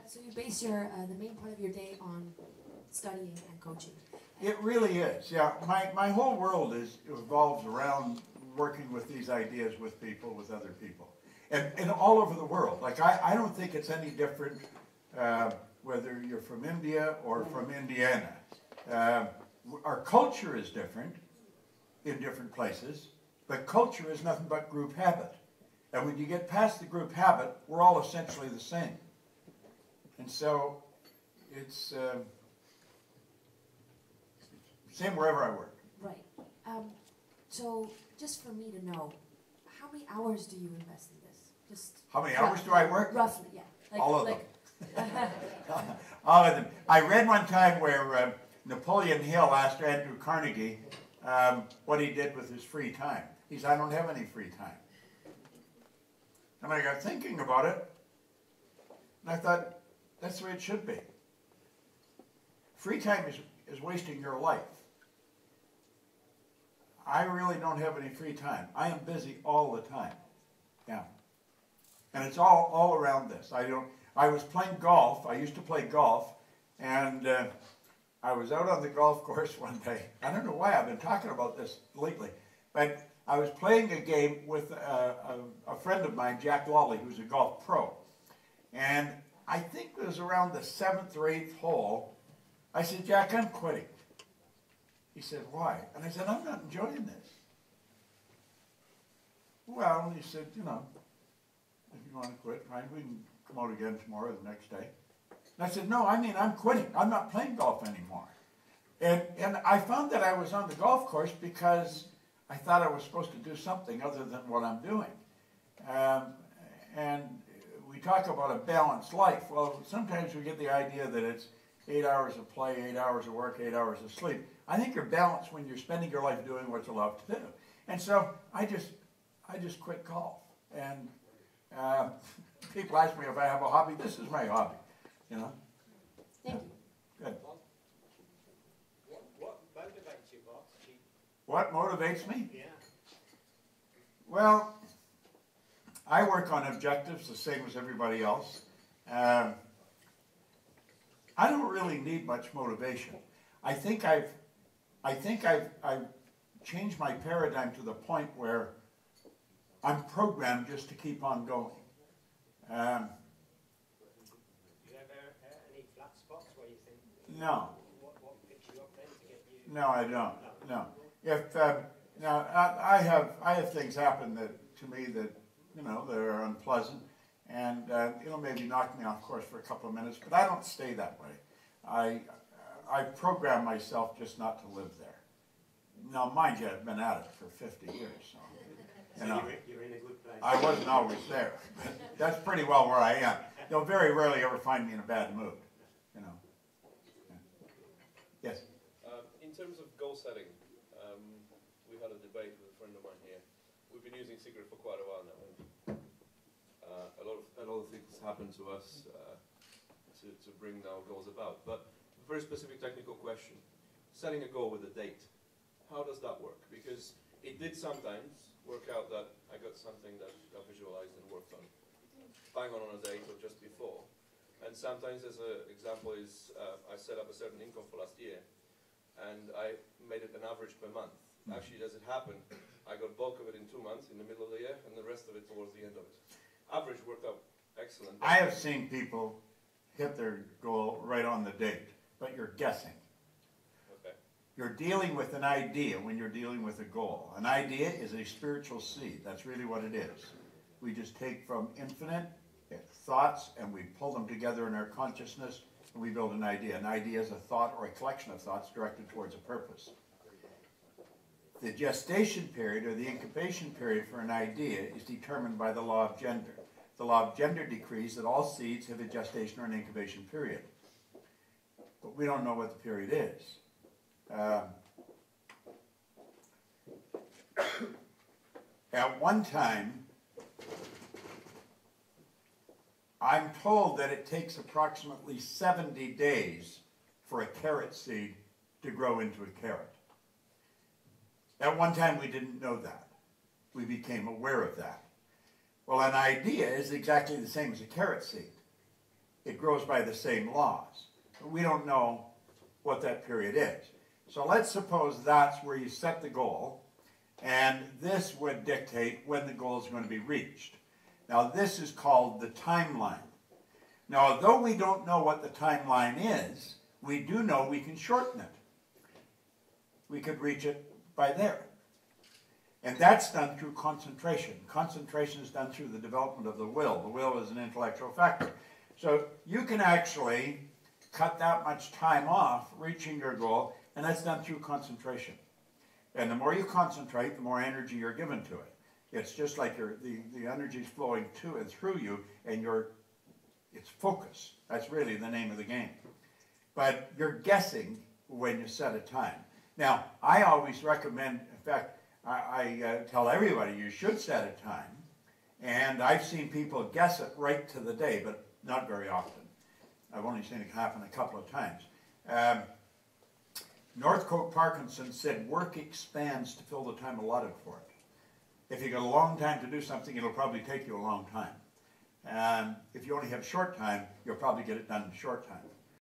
So you base your the main part of your day on studying and coaching. It really is, yeah. My whole world revolves around working with these ideas with people, with other people. And all over the world. Like, I don't think it's any different whether you're from India or from Indiana. Our culture is different in different places, but culture is nothing but group habit. And when you get past the group habit, we're all essentially the same. And so it's same wherever I work. Right. So just for me to know, how many hours do you invest in this? Just how many hours do I work? Roughly, yeah. Like, all of them. All of them. I read one time where Napoleon Hill asked Andrew Carnegie what he did with his free time. He said, I don't have any free time. And I got thinking about it, and I thought, that's the way it should be. Free time is wasting your life. I really don't have any free time. I am busy all the time. Yeah. And it's all around this. I was playing golf. I used to play golf, and I was out on the golf course one day. I don't know why I've been talking about this lately, but I was playing a game with a friend of mine, Jack Lawley, who's a golf pro. And I think it was around the 7th or 8th hole. I said, Jack, I'm quitting. He said, why? And I said, I'm not enjoying this. Well, he said, you know, if you want to quit, fine, we can come out again tomorrow or the next day. And I said, no, I mean, I'm quitting. I'm not playing golf anymore. And I found that I was on the golf course because I thought I was supposed to do something other than what I'm doing. And we talk about a balanced life. Well, sometimes we get the idea that it's 8 hours of play, 8 hours of work, 8 hours of sleep. I think you're balanced when you're spending your life doing what you love to do. And so I just quit golf. And people ask me if I have a hobby. This is my hobby, you know. Thank you. Good. What motivates you, boss? What motivates me? Yeah. Well, I work on objectives the same as everybody else. I don't really need much motivation. I think I've changed my paradigm to the point where I'm programmed just to keep on going. Do you ever any flat spots where you think? No. What picks you up then to get you? No, I don't. No. If now I have things happen to me that that are unpleasant, and maybe knock me off course for a couple of minutes, but I don't stay that way. I program myself just not to live there. Now, mind you, I've been at it for 50 years, so you're in a good place. I wasn't always there, but that's pretty well where I am. You'll very rarely ever find me in a bad mood, Yeah. Yes. In terms of goal setting, we had a debate with a friend of mine here. We've been using Secret for quite a while now. A lot of things happen to us to bring our goals about. But a very specific technical question: setting a goal with a date. How does that work? Because it did sometimes work out that I got something that I visualized and worked on, bang on a date or just before. And sometimes, as an example, is I set up a certain income for last year, and I made it an average per month. Actually, as it happened, I got bulk of it in 2 months, in the middle of the year, and the rest of it towards the end of it. Average worked out excellent. I have seen people hit their goal right on the date, but you're guessing. Okay. You're dealing with an idea when you're dealing with a goal. An idea is a spiritual seed. That's really what it is. We just take from infinite thoughts and we pull them together in our consciousness and we build an idea. An idea is a thought or a collection of thoughts directed towards a purpose. The gestation period or the incubation period for an idea is determined by the law of gender. The law of gender decrees that all seeds have a gestation or an incubation period. But we don't know what the period is. At one time, I'm told that it takes approximately 70 days for a carrot seed to grow into a carrot. At one time, we didn't know that. We became aware of that. Well, an idea is exactly the same as a carrot seed. it grows by the same laws. But we don't know what that period is. So let's suppose that's where you set the goal, and this would dictate when the goal is going to be reached. Now this is called the timeline. Now although we don't know what the timeline is, we do know we can shorten it. We could reach it by there. And that's done through concentration. Concentration is done through the development of the will. The will is an intellectual factor. So you can actually cut that much time off reaching your goal, and that's done through concentration. And the more you concentrate, the more energy you're given to it. It's just like the energy is flowing to and through you, and it's focus. That's really the name of the game. But you're guessing when you set a time. Now, I always recommend, in fact, I tell everybody you should set a time, and I've seen people guess it right to the day, but not very often. I've only seen it happen a couple of times. Northcote Parkinson said work expands to fill the time allotted for it. If you got a long time to do something, it'll probably take you a long time. If you only have short time, you'll probably get it done in short time.